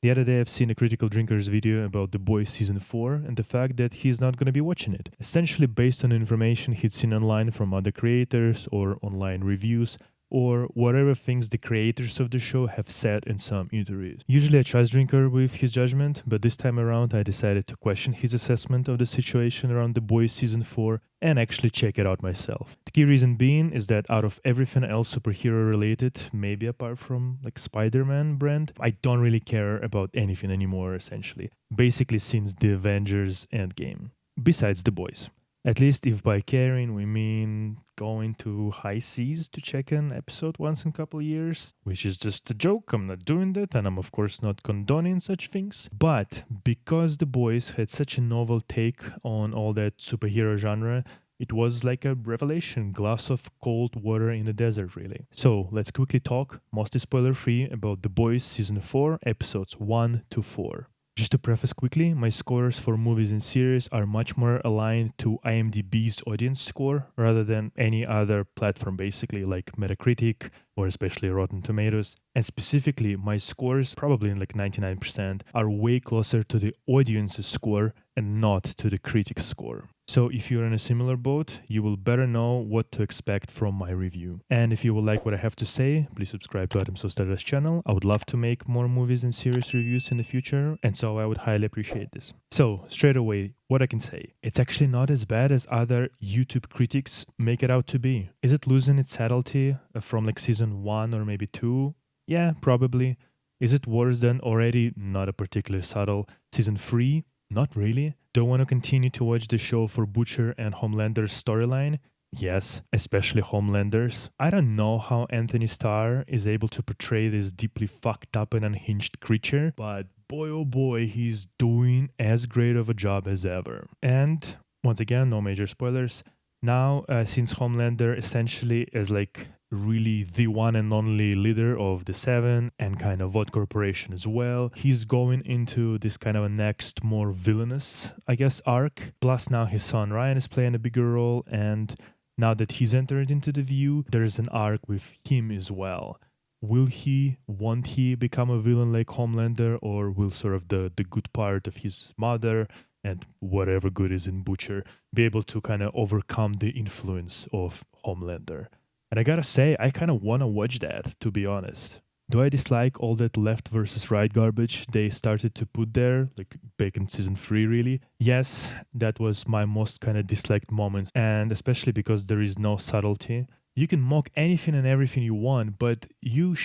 The other day I've seen a Critical Drinkers video about The Boys Season 4 and the fact that he's not going to be watching it. Essentially based on information he'd seen online from other creators or online reviews or whatever things the creators of the show have said in some interviews. Usually I trust Drinker with his judgment, but this time around I decided to question his assessment of the situation around The Boys Season 4 and actually check it out myself. The key reason being is that out of everything else superhero related, maybe apart from like Spider-Man brand, I don't really care about anything anymore essentially. Basically since the Avengers Endgame. Besides The Boys. At least if by caring we mean going to high seas to check an episode once in a couple of years, which is just a joke, I'm not doing that, and I'm of course not condoning such things. But because The Boys had such a novel take on all that superhero genre, it was like a revelation, glass of cold water in the desert, really. So let's quickly talk, mostly spoiler free, about The Boys Season 4, episodes 1 to 4. Just to preface quickly, my scores for movies and series are much more aligned to IMDb's audience score rather than any other platform, basically, like Metacritic or especially Rotten Tomatoes. And specifically, my scores, probably in like 99%, are way closer to the audience's score and not to the critic's score. So if you're in a similar boat, you will better know what to expect from my review. And if you will like what I have to say, please subscribe to Adam So Stardust channel. I would love to make more movies and series reviews in the future, and so I would highly appreciate this. So straight away, what I can say, it's actually not as bad as other YouTube critics make it out to be. Is it losing its subtlety from like season 1 or maybe 2? Yeah, probably. Is it worse than already not a particularly subtle season 3? Not really. Do I want to continue to watch the show for Butcher and Homelander's storyline? Yes, especially Homelander's. I don't know how Anthony Starr is able to portray this deeply fucked up and unhinged creature, but boy oh boy, he's doing as great of a job as ever. And once again, no major spoilers. Now, since Homelander essentially is like really the one and only leader of the Seven and kind of Vought Corporation as well, he's going into this kind of a next, more villainous, I guess, arc. Plus, now his son Ryan is playing a bigger role, and now that he's entered into the view, there's an arc with him as well. Won't he become a villain like Homelander, or will sort of the good part of his mother and whatever good is in Butcher be able to kind of overcome the influence of Homelander? And I gotta say, I kind of want to watch that, to be honest. Do I dislike all that left versus right garbage they started to put there, like back in season 3 really? Yes, that was my most kind of disliked moment, and especially because there is no subtlety. You can mock anything and everything you want, but you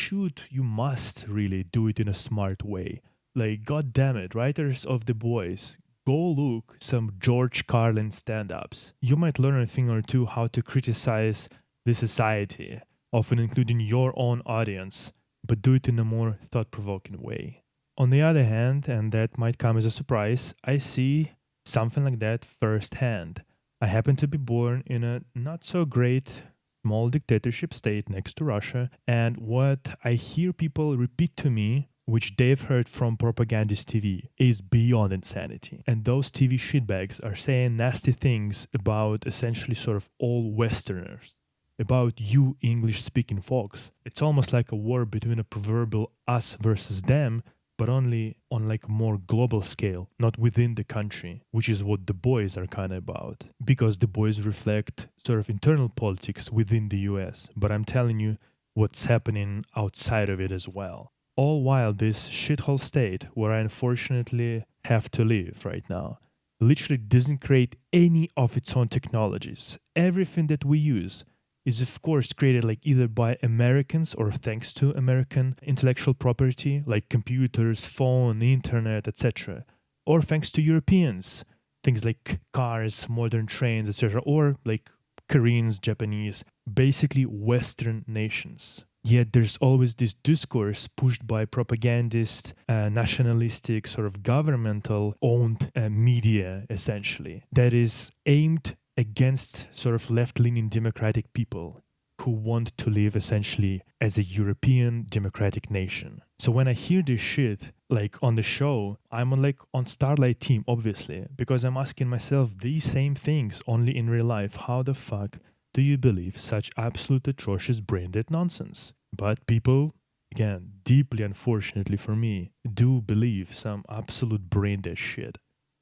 must really do it in a smart way. Like, god damn it, writers of The Boys, go look some George Carlin stand-ups. You might learn a thing or two how to criticize the society, often including your own audience, but do it in a more thought-provoking way. On the other hand, and that might come as a surprise, I see something like that firsthand. I happen to be born in a not so great small dictatorship state next to Russia, and what I hear people repeat to me, which they've heard from propagandist TV, is beyond insanity. And those TV shitbags are saying nasty things about essentially sort of all Westerners, about you English-speaking folks. It's almost like a war between a proverbial us versus them, but only on like a more global scale, not within the country, which is what The Boys are kind of about. Because The Boys reflect sort of internal politics within the US, but I'm telling you what's happening outside of it as well. All while this shithole state, where I unfortunately have to live right now, literally doesn't create any of its own technologies. Everything that we use is of course created like either by Americans or thanks to American intellectual property like computers, phone, internet, etc. Or thanks to Europeans, things like cars, modern trains, etc. Or like Koreans, Japanese, basically Western nations. Yet there's always this discourse pushed by propagandist, nationalistic, sort of governmental owned media essentially that is aimed against sort of left-leaning democratic people who want to live essentially as a European democratic nation. So when I hear this shit, like on the show, I'm on Starlight team, obviously, because I'm asking myself these same things only in real life. How the fuck do you believe such absolute atrocious brain-dead nonsense? But people again, deeply unfortunately for me, do believe some absolute brain dead shit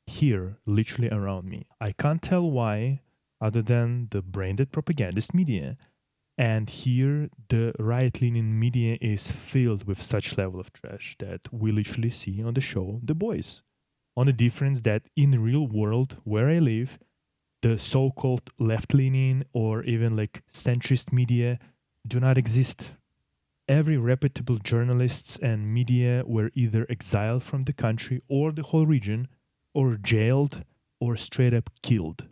here, literally around me. I can't tell why, other than the brain dead propagandist media. And here, the right-leaning media is filled with such level of trash that we literally see on the show The Boys. On the difference that in the real world where I live, the so-called left-leaning or even like centrist media do not exist. Every reputable journalists and media were either exiled from the country or the whole region, or jailed, or straight up killed.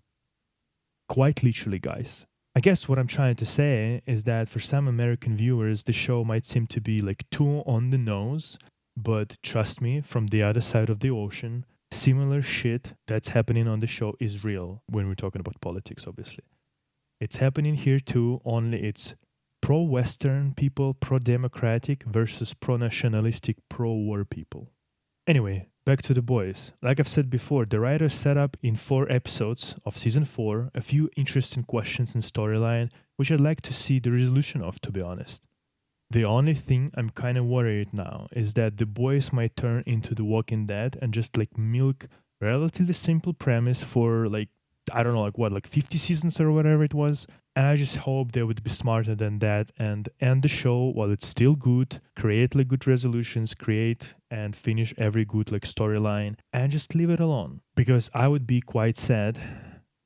Quite literally, guys. I guess what I'm trying to say is that for some American viewers, the show might seem to be like too on the nose, but trust me, from the other side of the ocean, similar shit that's happening on the show is real when we're talking about politics, obviously. It's happening here too, only it's pro-Western people, pro-democratic versus pro-nationalistic, pro-war people. Anyway, back to The Boys. Like I've said before, the writers set up in 4 episodes of season 4 a few interesting questions in storyline, which I'd like to see the resolution of, to be honest. The only thing I'm kind of worried now is that The Boys might turn into The Walking Dead and just like milk relatively simple premise for like, I don't know, like what, like 50 seasons or whatever it was. And I just hope they would be smarter than that and end the show while it's still good, create like good resolutions, create and finish every good like storyline, and just leave it alone. Because I would be quite sad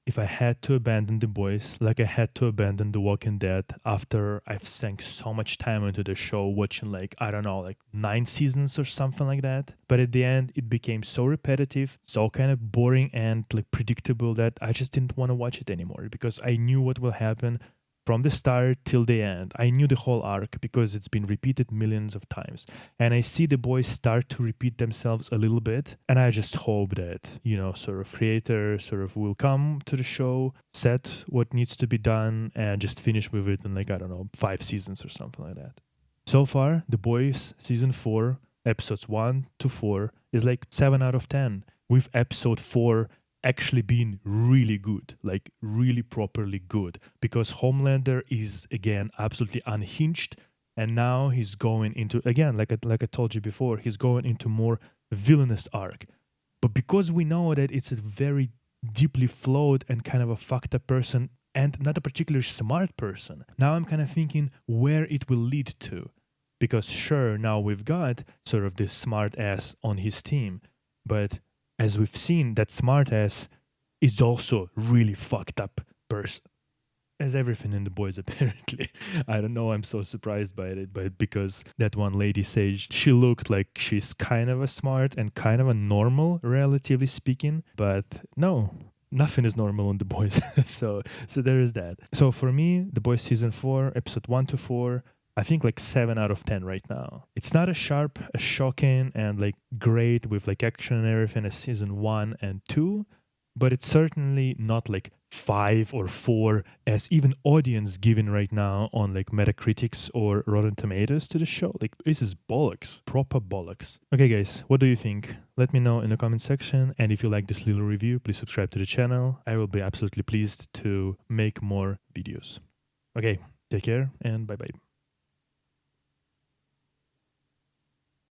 if I had to abandon The Boys like I had to abandon The Walking Dead after I've sank so much time into the show, watching like, I don't know, like 9 seasons or something like that. But at the end, it became so repetitive, so kind of boring and like predictable that I just didn't want to watch it anymore because I knew what will happen from the start till the end. I knew the whole arc because it's been repeated millions of times. And I see The Boys start to repeat themselves a little bit. And I just hope that, sort of creator sort of will come to the show, set what needs to be done, and just finish with it in like, I don't know, 5 seasons or something like that. So far, The Boys season 4, episodes 1 to 4 is like 7 out of 10. With episode 4 actually been really good, like really properly good, because Homelander is again absolutely unhinged, and now he's going into, again, like I told you before, he's going into more villainous arc. But because we know that it's a very deeply flawed and kind of a fucked up person and not a particularly smart person, now I'm kind of thinking where it will lead to. Because sure, now we've got sort of this smart ass on his team, but as we've seen, that smartass is also really fucked up person. As everything in The Boys, apparently. I don't know, I'm so surprised by it, but because that one lady Sage, she looked like she's kind of a smart and kind of a normal, relatively speaking, but no, nothing is normal in The Boys. so there is that. So for me, The Boys season 4, episode 1 to 4, I think like 7 out of 10 right now. It's not as sharp, as shocking, and like great with like action and everything as season 1 and 2, but it's certainly not like 5 or 4 as even audience given right now on like Metacritics or Rotten Tomatoes to the show. Like this is bollocks, proper bollocks. Okay guys, what do you think? Let me know in the comment section, and if you like this little review, please subscribe to the channel. I will be absolutely pleased to make more videos. Okay, take care and bye bye.